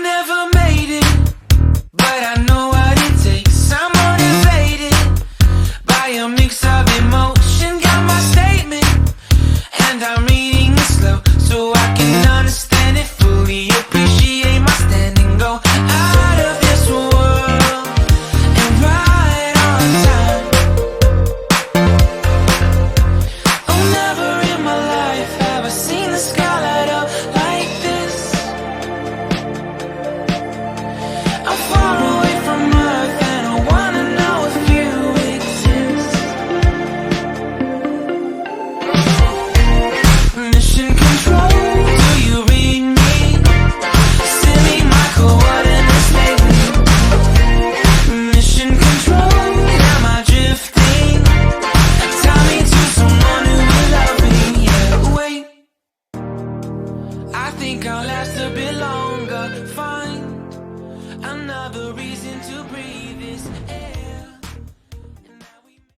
never made it, but I know what it takes. I'm motivated by a mix of emotion. Got my statement, and I'm reading it slow so I can understand it fully. Appreciate my standing, go out of this world and right on time. Oh, never in my life have I seen the sky light up like this. I'm far away from Earth and I wanna know if you exist. Mission control, do you read me? Send me my coordinates lately. Mission control, am I drifting? Tie me to someone who will love me. Yeah, wait, I think I'll last a bit longer. Find another reason to breathe this air.